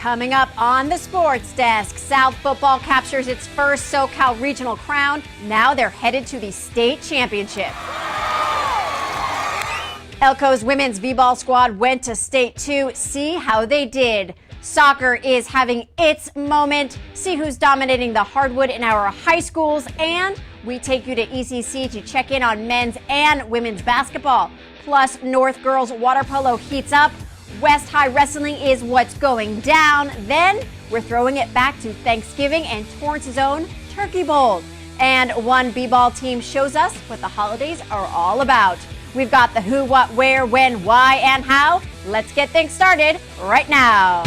Coming up on the Sports Desk, South football captures its first SoCal Regional Crown. Now they're headed to the state championship. Elko's women's v-ball squad went to state 2. See how they did. Soccer is having its moment. See who's dominating the hardwood in our high schools. And we take you to ECC to check in on men's and women's basketball. Plus, North girls water polo heats up. West High wrestling is what's going down. Then we're throwing it back to Thanksgiving and Torrance's own Turkey Bowl. And one b-ball team shows us what the holidays are all about. We've got the who, what, where, when, why, and how. Let's get things started right now.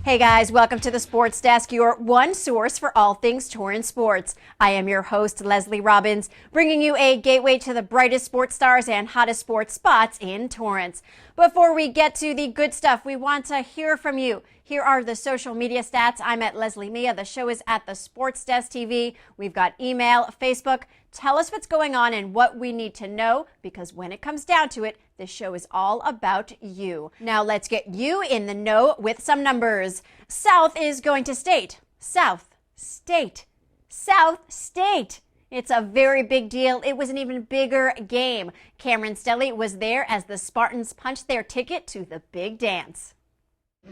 Hey guys, welcome to the Sports Desk, your one source for all things Torrance sports. I am your host, Lesley Robbins, bringing you a gateway to the brightest sports stars and hottest sports spots in Torrance. Before we get to the good stuff, we want to hear from you. Here are the social media stats. I'm at Lesley Mia. The show is at the Sports Desk TV. We've got email, Facebook. Tell us what's going on and what we need to know, because when it comes down to it, this show is all about you. Now let's get you in the know with some numbers. South is going to state. South State. South State. It's a very big deal. It was an even bigger game. Cameron Stelly was there as the Spartans punched their ticket to the big dance.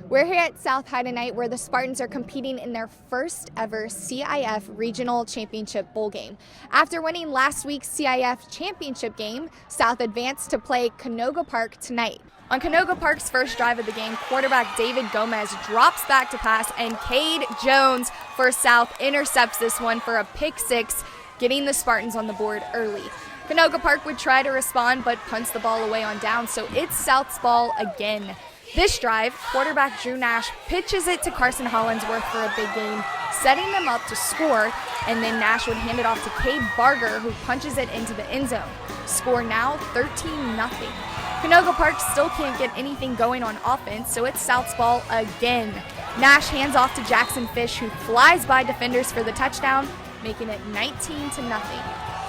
We're here at South High tonight where the Spartans are competing in their first ever CIF Regional Championship Bowl game. After winning last week's CIF Championship game, South advanced to play Canoga Park tonight. On Canoga Park's first drive of the game, quarterback David Gomez drops back to pass and Cade Jones for South intercepts this one for a pick six, getting the Spartans on the board early. Canoga Park would try to respond but punts the ball away on down, so it's South's ball again. This drive, quarterback Drew Nash pitches it to Carson Hollinsworth for a big gain, setting them up to score, and then Nash would hand it off to Cade Barger, who punches it into the end zone. Score now 13-0. Canoga Park still can't get anything going on offense, so it's South's ball again. Nash hands off to Jackson Fish, who flies by defenders for the touchdown, making it 19-0.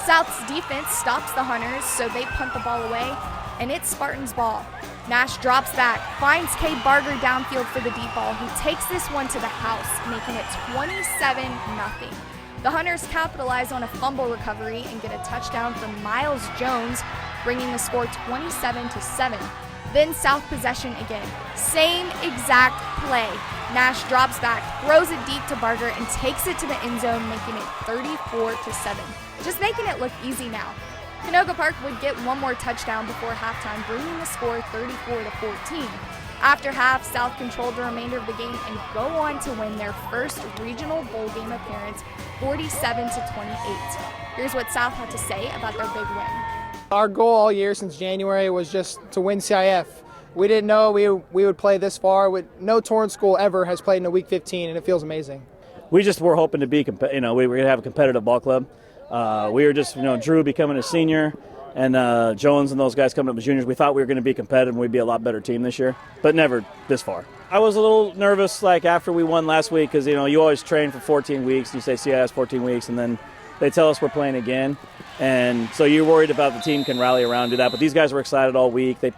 South's defense stops the Hunters, so they punt the ball away, and it's Spartans' ball. Nash drops back, finds Cade Barger downfield for the deep ball, who takes this one to the house, making it 27-0. The Hunters capitalize on a fumble recovery and get a touchdown from Miles Jones, bringing the score 27-7. Then South possession again. Same exact play. Nash drops back, throws it deep to Barger, and takes it to the end zone, making it 34-7. Just making it look easy now. Canoga Park would get one more touchdown before halftime, bringing the score 34-14. After half, South controlled the remainder of the game and go on to win their first regional bowl game appearance, 47-28. Here's what South had to say about their big win. Our goal all year since January was just to win CIF. We didn't know we would play this far. No Torrance school ever has played in a Week 15, and it feels amazing. We just were hoping to be, we were going to have a competitive ball club. We were just, Drew becoming a senior and Jones and those guys coming up as juniors. We thought we were going to be competitive and we'd be a lot better team this year, but never this far. I was a little nervous after we won last week because, you always train for 14 weeks. You say CIS 14 weeks, and then they tell us we're playing again. And so you're worried about the team can rally around and do that. But these guys were excited all week. They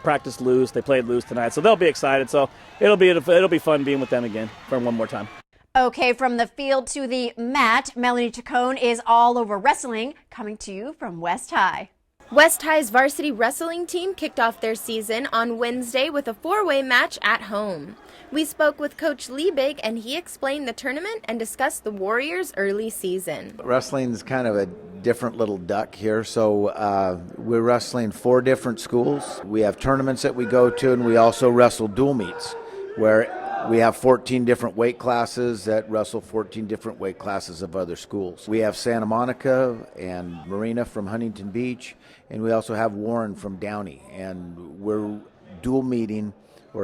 practiced loose. They played loose tonight. So they'll be excited. So it'll be fun being with them again for one more time. Okay, from the field to the mat, Melanie Chacon is all over wrestling, coming to you from West High. West High's varsity wrestling team kicked off their season on Wednesday with a four-way match at home. We spoke with Coach Liebig, and he explained the tournament and discussed the Warriors' early season. Wrestling's kind of a different little duck here, so we're wrestling 4 different schools. We have tournaments that we go to, and we also wrestle dual meets, where we have 14 different weight classes that wrestle 14 different weight classes of other schools. We have Santa Monica and Marina from Huntington Beach, and we also have Warren from Downey. And we're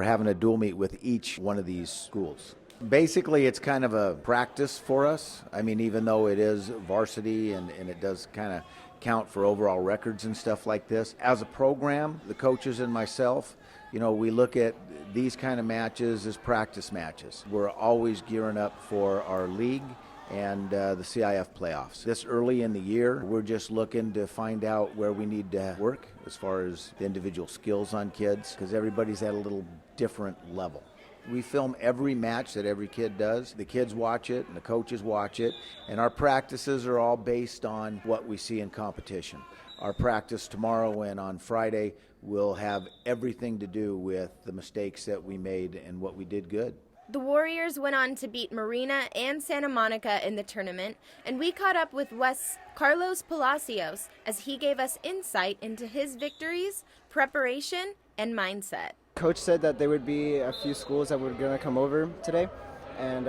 having a dual meet with each one of these schools. Basically, it's kind of a practice for us. I mean, even though it is varsity and it does kind of count for overall records and stuff like this. As a program, the coaches and myself, we look at these kind of matches as practice matches. We're always gearing up for our league and the CIF playoffs. This early in the year, we're just looking to find out where we need to work as far as the individual skills on kids, because everybody's at a little different level. We film every match that every kid does. The kids watch it and the coaches watch it, and our practices are all based on what we see in competition. Our practice tomorrow and on Friday will have everything to do with the mistakes that we made and what we did good. The Warriors went on to beat Marina and Santa Monica in the tournament, and we caught up with West's Carlos Palacios as he gave us insight into his victories, preparation, and mindset. Coach said that there would be a few schools that were going to come over today, and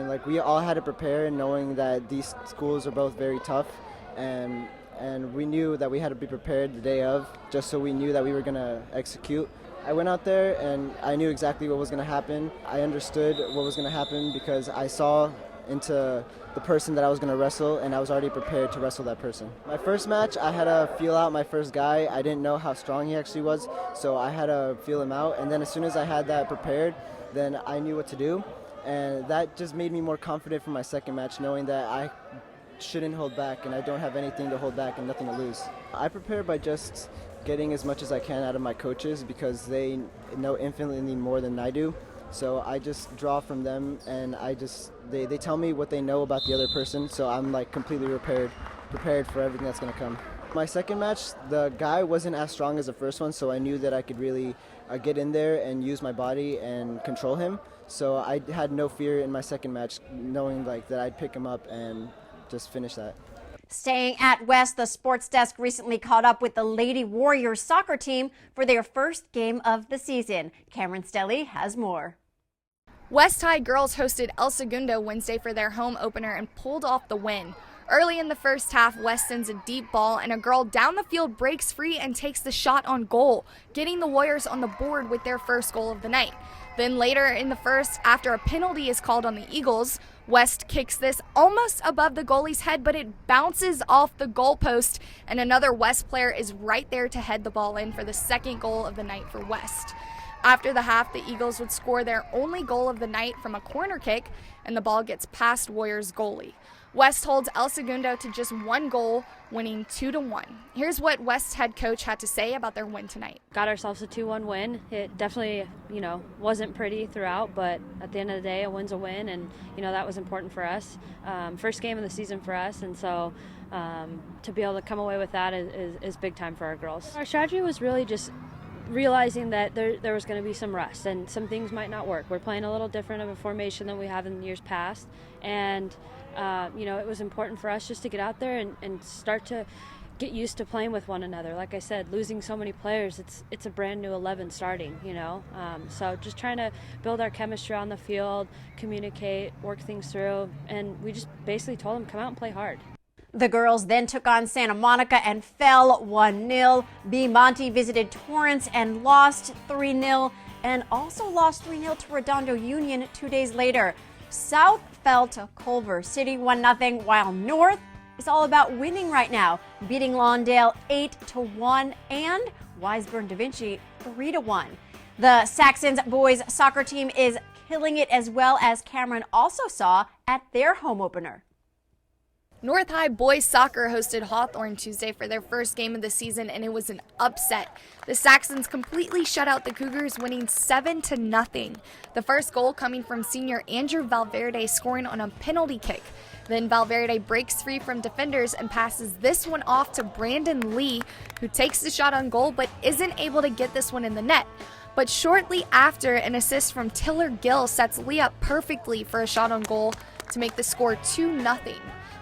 like we all had to prepare, knowing that these schools are both very tough, and we knew that we had to be prepared the day of, just so we knew that we were going to execute. I went out there and I knew exactly what was going to happen. I understood what was going to happen because I saw into the person that I was going to wrestle, and I was already prepared to wrestle that person. My first match, I had to feel out my first guy. I didn't know how strong he actually was, so I had to feel him out. And then as soon as I had that prepared, then I knew what to do. And that just made me more confident for my second match, knowing that I shouldn't hold back and I don't have anything to hold back and nothing to lose. I prepare by just getting as much as I can out of my coaches, because they know infinitely more than I do. So I just draw from them, and they tell me what they know about the other person, so I'm like completely prepared for everything that's going to come. My second match, the guy wasn't as strong as the first one, so I knew that I could really get in there and use my body and control him. So I had no fear in my second match, knowing like that I'd pick him up and just finish that. Staying at West, the Sports Desk recently caught up with the Lady Warriors soccer team for their first game of the season. Cameron Stelly has more. West High girls hosted El Segundo Wednesday for their home opener and pulled off the win. Early in the first half, West sends a deep ball and a girl down the field breaks free and takes the shot on goal, getting the Warriors on the board with their first goal of the night. Then later in the first, after a penalty is called on the Eagles, West kicks this almost above the goalie's head, but it bounces off the goalpost, and another West player is right there to head the ball in for the second goal of the night for West. After the half, the Eagles would score their only goal of the night from a corner kick, and the ball gets past Warriors goalie. West holds El Segundo to just one goal, winning 2-1. Here's what West head coach had to say about their win tonight. Got ourselves a 2-1 win. It definitely, wasn't pretty throughout, but at the end of the day, a win's a win, and, that was important for us. First game of the season for us, and so to be able to come away with that is big time for our girls. Our strategy was really just realizing that there was going to be some rust and some things might not work. We're playing a little different of a formation than we have in years past, and it was important for us just to get out there and start to get used to playing with one another. Like I said, losing so many players, it's a brand new 11 starting, so just trying to build our chemistry on the field, communicate, work things through, and we just basically told them, come out and play hard. The girls then took on Santa Monica and fell 1-0. B. Monty visited Torrance and lost 3-0, and also lost 3-0 to Redondo Union 2 days later. South fell to Culver City 1-0, while North is all about winning right now, beating Lawndale 8-1 and Wiseburn Da Vinci 3-1. The Saxons boys soccer team is killing it, as well as Cameron also saw at their home opener. North High boys soccer hosted Hawthorne Tuesday for their first game of the season, and it was an upset. The Saxons completely shut out the Cougars, winning 7-0. The first goal coming from senior Andrew Valverde, scoring on a penalty kick. Then Valverde breaks free from defenders and passes this one off to Brandon Lee, who takes the shot on goal but isn't able to get this one in the net. But shortly after, an assist from Tiller Gill sets Lee up perfectly for a shot on goal to make the score 2-0.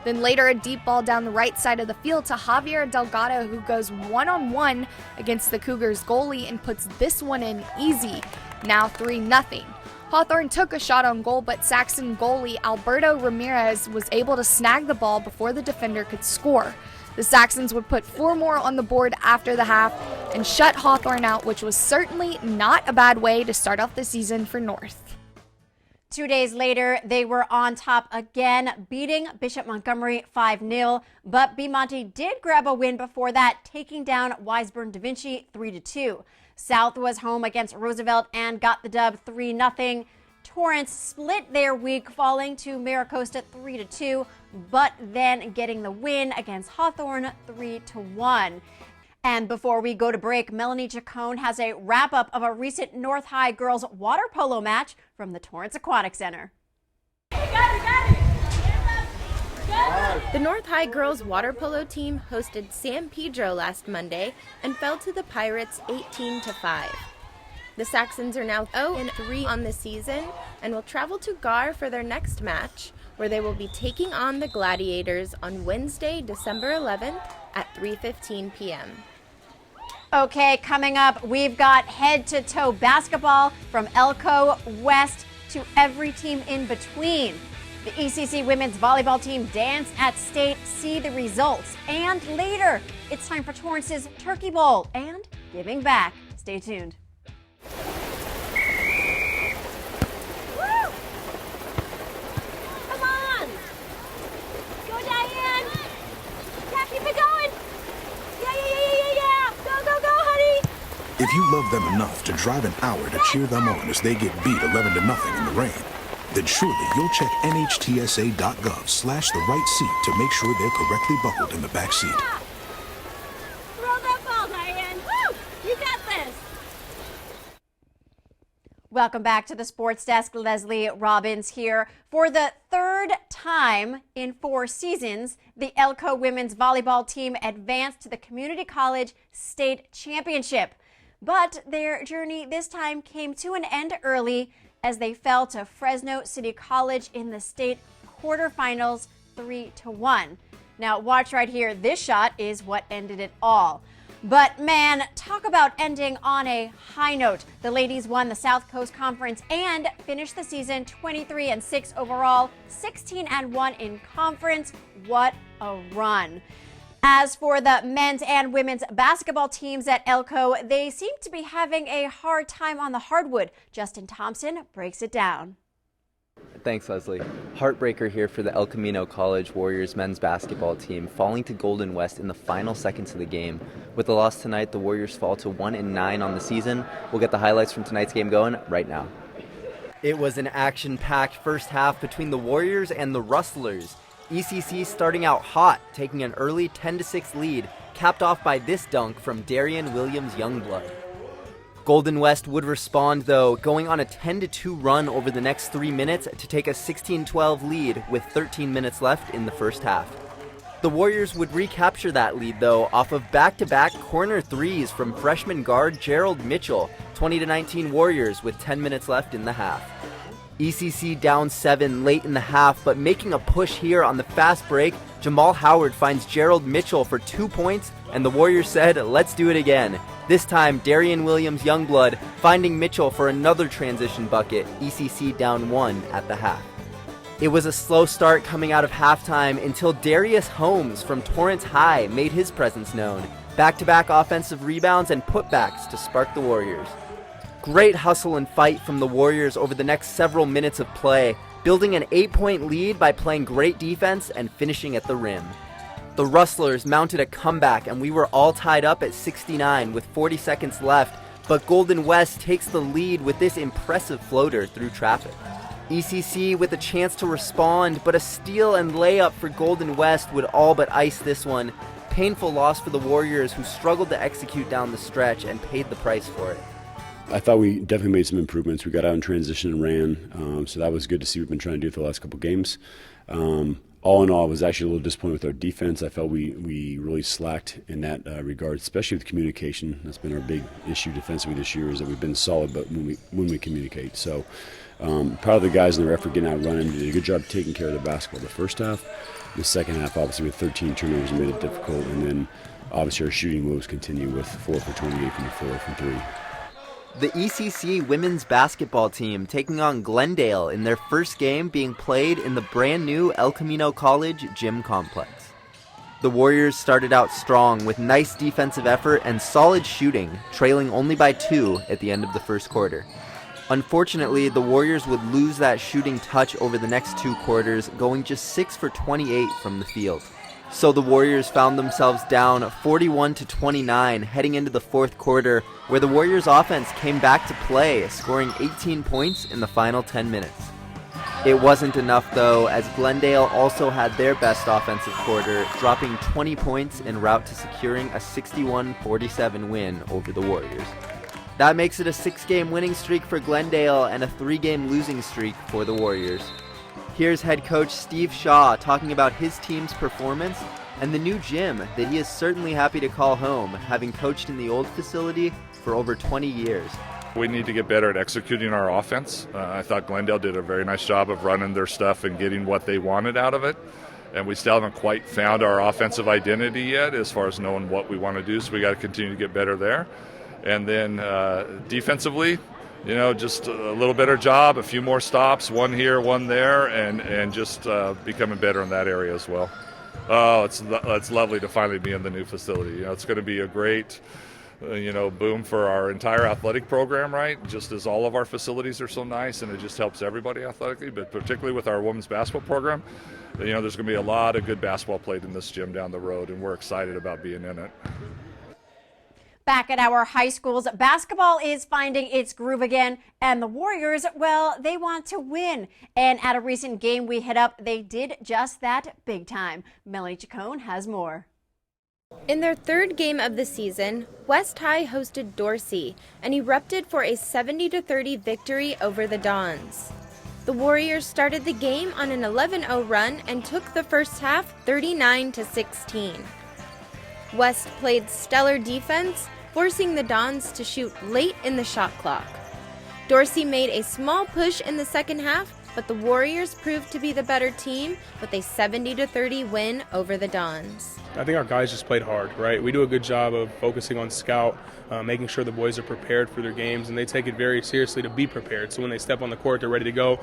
Then later, a deep ball down the right side of the field to Javier Delgado, who goes one-on-one against the Cougars goalie and puts this one in easy, now 3-0. Hawthorne took a shot on goal, but Saxon goalie Alberto Ramirez was able to snag the ball before the defender could score. The Saxons would put 4 more on the board after the half and shut Hawthorne out, which was certainly not a bad way to start off the season for North. 2 days later, they were on top again, beating Bishop Montgomery 5-0. But B. Monty did grab a win before that, taking down Wiseburn Da Vinci 3-2. South was home against Roosevelt and got the dub 3-0. Torrance split their week, falling to Maricosta 3-2, but then getting the win against Hawthorne 3-1. And before we go to break, Melanie Chacon has a wrap-up of a recent North High girls water polo match from the Torrance Aquatic Center. The North High girls water polo team hosted San Pedro last Monday and fell to the Pirates 18-5. The Saxons are now 0-3 on the season and will travel to Gar for their next match, where they will be taking on the Gladiators on Wednesday, December 11th at 3:15 p.m. Okay, coming up, we've got head-to-toe basketball from Elko West to every team in between. The ECC women's volleyball team dance at state, see the results. And later, it's time for Torrance's Turkey Bowl and giving back. Stay tuned. Woo! Come on! Go, Diane! Yeah, keep it going! Yeah! Go, honey! If you love them enough to drive an hour to cheer them on as they get beat 11-0 in the rain, then surely you'll check NHTSA.gov/the right seat to make sure they're correctly buckled in the back seat. Yeah. Throw that ball, Diane! Woo! You got this! Welcome back to the Sports Desk. Lesley Robbins here. For the third time in 4 seasons, the Elko women's volleyball team advanced to the Community College State Championship. But their journey this time came to an end early as they fell to Fresno City College in the state quarterfinals 3-1. Now watch right here. This shot is what ended it all. But man, talk about ending on a high note. The ladies won the South Coast Conference and finished the season 23-6 overall, 16-1 in conference. What a run. As for the men's and women's basketball teams at Elko, they seem to be having a hard time on the hardwood. Justin Thompson breaks it down. Thanks, Lesley. Heartbreaker here for the El Camino College Warriors men's basketball team, falling to Golden West in the final seconds of the game. With the loss tonight, the Warriors fall to 1-9 on the season. We'll get the highlights from tonight's game going right now. It was an action-packed first half between the Warriors and the Rustlers. ECC starting out hot, taking an early 10-6 lead, capped off by this dunk from Darian Williams Youngblood. Golden West would respond though, going on a 10-2 run over the next 3 minutes to take a 16-12 lead with 13 minutes left in the first half. The Warriors would recapture that lead though off of back-to-back corner threes from freshman guard Gerald Mitchell, 20-19 Warriors with 10 minutes left in the half. ECC down 7 late in the half, but making a push here on the fast break, Jamal Howard finds Gerald Mitchell for 2 points, and the Warriors said, let's do it again. This time, Darian Williams Youngblood finding Mitchell for another transition bucket, ECC down 1 at the half. It was a slow start coming out of halftime until Darius Holmes from Torrance High made his presence known. Back-to-back offensive rebounds and putbacks to spark the Warriors. Great hustle and fight from the Warriors over the next several minutes of play, building an 8-point lead by playing great defense and finishing at the rim. The Rustlers mounted a comeback and we were all tied up at 69 with 40 seconds left, but Golden West takes the lead with this impressive floater through traffic. ECC with a chance to respond, but a steal and layup for Golden West would all but ice this one. Painful loss for the Warriors, who struggled to execute down the stretch and paid the price for it. I thought we definitely made some improvements. We got out in transition and ran, so that was good to see. We've been trying to do it for the last couple games. All in all, I was actually a little disappointed with our defense. I felt we really slacked in that regard, especially with communication. That's been our big issue defensively this year, is that we've been solid, but when we communicate. So proud of the guys and their effort getting out running. They did a good job taking care of the basketball the first half. The second half, obviously, with 13 turnovers, made it difficult. And then, obviously, our shooting moves continue with 4 for 28 from the floor from 3. The ECC women's basketball team taking on Glendale in their first game being played in the brand new El Camino College gym complex. The Warriors started out strong with nice defensive effort and solid shooting, trailing only by 2 at the end of the first quarter. Unfortunately, the Warriors would lose that shooting touch over the next 2 quarters, going just 6 for 28 from the field. So the Warriors found themselves down 41-29 heading into the fourth quarter, where the Warriors offense came back to play, scoring 18 points in the final 10 minutes. It wasn't enough though, as Glendale also had their best offensive quarter, dropping 20 points en route to securing a 61-47 win over the Warriors. That makes it a 6-game winning streak for Glendale and a 3-game losing streak for the Warriors. Here's head coach Steve Shaw talking about his team's performance and the new gym that he is certainly happy to call home, having coached in the old facility for over 20 years. We need to get better at executing our offense. I thought Glendale did a very nice job of running their stuff and getting what they wanted out of it. And we still haven't quite found our offensive identity yet as far as knowing what we want to do, so we got to continue to get better there. And then defensively, just a little better job, a few more stops, one here, one there, and just becoming better in that area as well. Oh, it's lovely to finally be in the new facility. It's going to be a great, boom for our entire athletic program, right? Just as all of our facilities are so nice, and it just helps everybody athletically, but particularly with our women's basketball program, there's going to be a lot of good basketball played in this gym down the road, and we're excited about being in it. Back at our high schools, basketball is finding its groove again, and the Warriors, well, they want to win. And at a recent game we hit up, they did just that big time. Melanie Chacon has more. In their third game of the season, West High hosted Dorsey and erupted for a 70-30 victory over the Dons. The Warriors started the game on an 11-0 run and took the first half 39-16. West played stellar defense, forcing the Dons to shoot late in the shot clock. Dorsey made a small push in the second half, but the Warriors proved to be the better team with a 70-30 win over the Dons. I think our guys just played hard, right? We do a good job of focusing on scout, making sure the boys are prepared for their games, and they take it very seriously to be prepared. So when they step on the court, they're ready to go.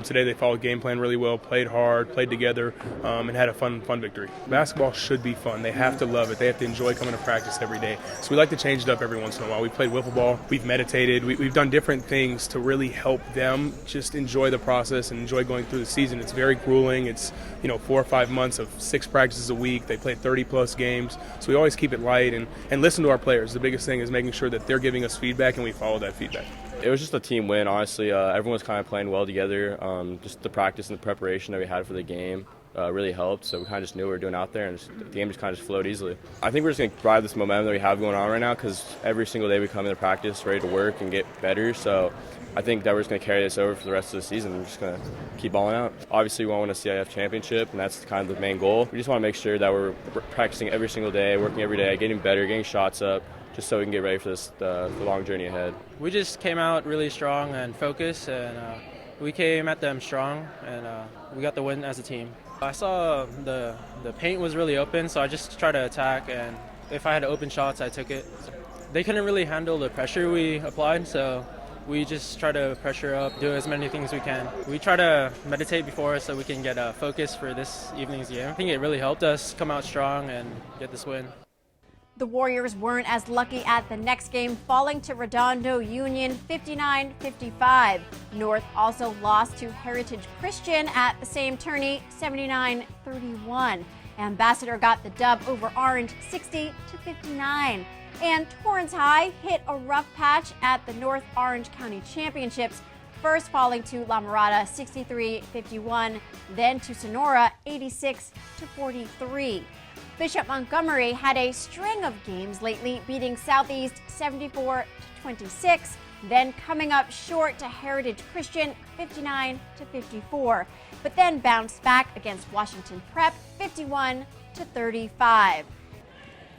Today they followed game plan really well, played hard, played together, and had a fun victory. Basketball should be fun. They have to love it. They have to enjoy coming to practice every day. So we like to change it up every once in a while. We played wiffle ball, we've meditated, we've done different things to really help them just enjoy the process and enjoy going through the season. It's very grueling. It's 4 or 5 months of 6 practices a week. They play 30-plus games. So we always keep it light and listen to our players. The biggest thing is making sure that they're giving us feedback and we follow that feedback. It was just a team win, honestly. Everyone was kind of playing well together. Just the practice and the preparation that we had for the game really helped. So we kind of just knew what we were doing out there, and the game just kind of flowed easily. I think we're just going to ride this momentum that we have going on right now, because every single day we come into practice ready to work and get better. So I think that we're just going to carry this over for the rest of the season. We're just going to keep balling out. Obviously, we want to win a CIF championship, and that's kind of the main goal. We just want to make sure that we're practicing every single day, working every day, getting better, getting shots up, just so we can get ready for this the long journey ahead. We just came out really strong and focused, and we came at them strong, and we got the win as a team. I saw the paint was really open, so I just tried to attack, and if I had open shots, I took it. They couldn't really handle the pressure we applied, so we just try to pressure up, do as many things we can. We try to meditate before so we can get focused for this evening's game. I think it really helped us come out strong and get this win. The Warriors weren't as lucky at the next game, falling to Redondo Union 59-55. North also lost to Heritage Christian at the same tourney 79-31. Ambassador got the dub over Orange 60-59. And Torrance High hit a rough patch at the North Orange County Championships, first falling to La Mirada 63-51, then to Sonora 86-43. Bishop Montgomery had a string of games lately, beating Southeast 74-26, then coming up short to Heritage Christian 59-54, but then bounced back against Washington Prep 51-35.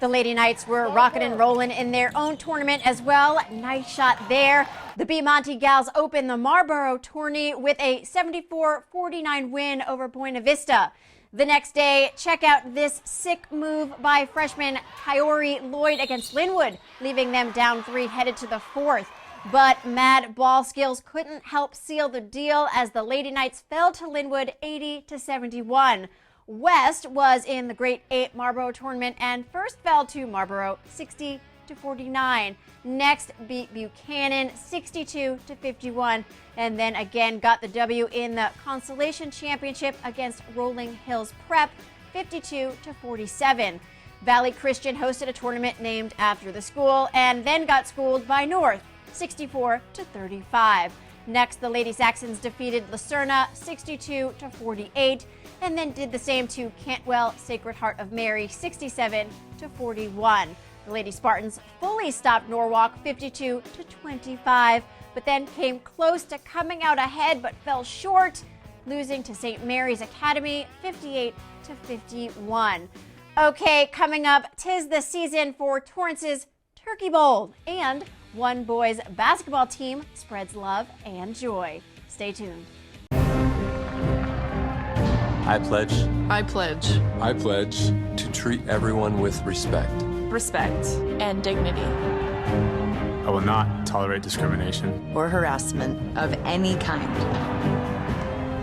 The Lady Knights were rocking and rolling in their own tournament as well. Nice shot there. The B Monty Gals opened the MARLBOROUGH tourney with a 74-49 win over Buena Vista. The next day, check out this sick move by freshman Kyori Lloyd against Linwood, leaving them down 3 headed to the 4th. But mad ball skills couldn't help seal the deal as the Lady Knights fell to Linwood 80-71. West was in the Grade 8 MARLBOROUGH tournament and first fell to MARLBOROUGH 60-49. Next beat Buchanan 62-51, and then again got the W in the Consolation Championship against Rolling Hills Prep 52-47. Valley Christian hosted a tournament named after the school and then got schooled by North, 64-35. Next, the Lady Saxons defeated Lucerna 62-48 and then did the same to Cantwell Sacred Heart of Mary 67-41. The Lady Spartans fully stopped Norwalk 52-25, but then came close to coming out ahead but fell short, losing to St. Mary's Academy 58-51. Okay, coming up, 'tis the season for Torrance's Turkey Bowl, and one boys basketball team spreads love and joy. Stay tuned. I pledge. I pledge. I pledge to treat everyone with respect. Respect and dignity. I will not tolerate discrimination or harassment of any kind.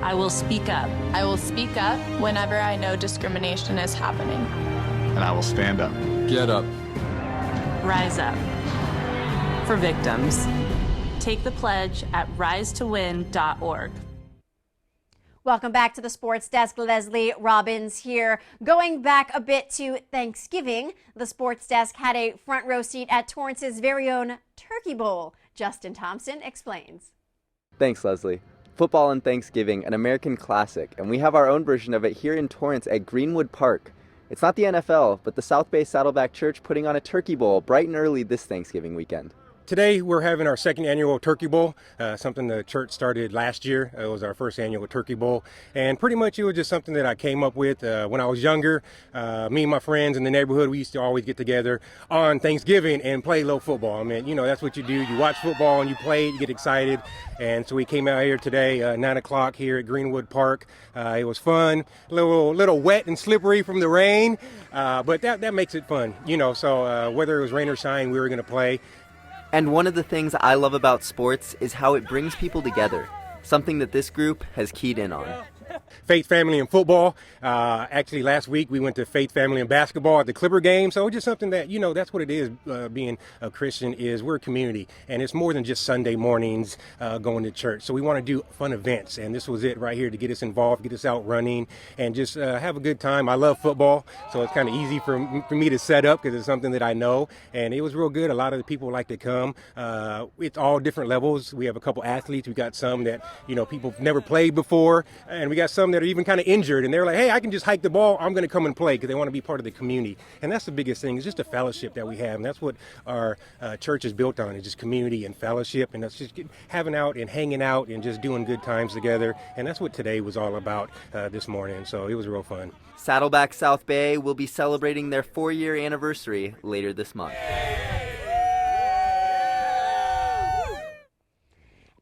I will speak up. I will speak up whenever I know discrimination is happening. and I will stand up. Get up. Rise up. For victims, take the pledge at risetowin.org. Welcome back to the Sports Desk. Lesley Robbins here. Going back a bit to Thanksgiving, the Sports Desk had a front row seat at Torrance's very own Turkey Bowl. Justin Thompson explains. Thanks, Lesley. Football and Thanksgiving, an American classic, and we have our own version of it here in Torrance at Greenwood Park. It's not the NFL, but the South Bay Saddleback Church putting on a Turkey Bowl bright and early this Thanksgiving weekend. Today we're having our second annual Turkey Bowl, something the church started last year. It was our first annual Turkey Bowl, and pretty much it was just something that I came up with when I was younger. Me and my friends in the neighborhood, we used to always get together on Thanksgiving and play little football. I mean, you know, that's what you do. You watch football and you play it, you get excited. And so we came out here today, 9 o'clock here at Greenwood Park. It was fun, a little wet and slippery from the rain, but that makes it fun, you know. So whether it was rain or shine, we were going to play. And one of the things I love about sports is how it brings people together, something that this group has keyed in on. Faith, family, and football. Actually, last week we went to Faith, family, and basketball at the Clipper game. So just something that, you know, that's what it is, being a Christian, is we're a community. And it's more than just Sunday mornings going to church. So we want to do fun events. And this was it right here to get us involved, get us out running, and just have a good time. I love football, so it's kind of easy for me to set up because it's something that I know. And it was real good. A lot of the people like to come. It's all different levels. We have a couple athletes. We got some that, you know, people have never played before. And we got some that are even kind of injured, and they're like, hey, I can just hike the ball, I'm going to come and play, because they want to be part of the community. And that's the biggest thing, is just a fellowship that we have, and that's what our church is built on, is just community and fellowship, and that's just having out and hanging out and just doing good times together. And that's what today was all about this morning, so it was real fun. Saddleback South Bay will be celebrating their 4-year anniversary later this month.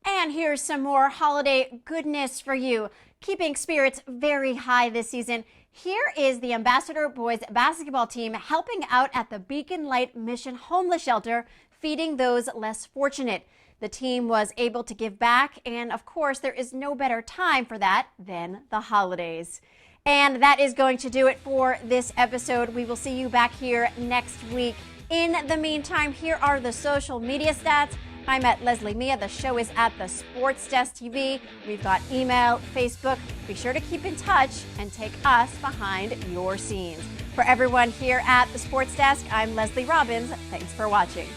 And here's some more holiday goodness for you. Keeping spirits very high this season, here is the Ambassador boys basketball team helping out at the Beacon Light Mission Homeless Shelter, feeding those less fortunate. The team was able to give back, and of course, there is no better time for that than the holidays. And that is going to do it for this episode. We will see you back here next week. In the meantime, here are the social media stats. I'm at Lesley Mia. The show is at the Sports Desk TV. We've got email, Facebook. Be sure to keep in touch and take us behind your scenes. For everyone here at the Sports Desk, I'm Lesley Robbins. Thanks for watching.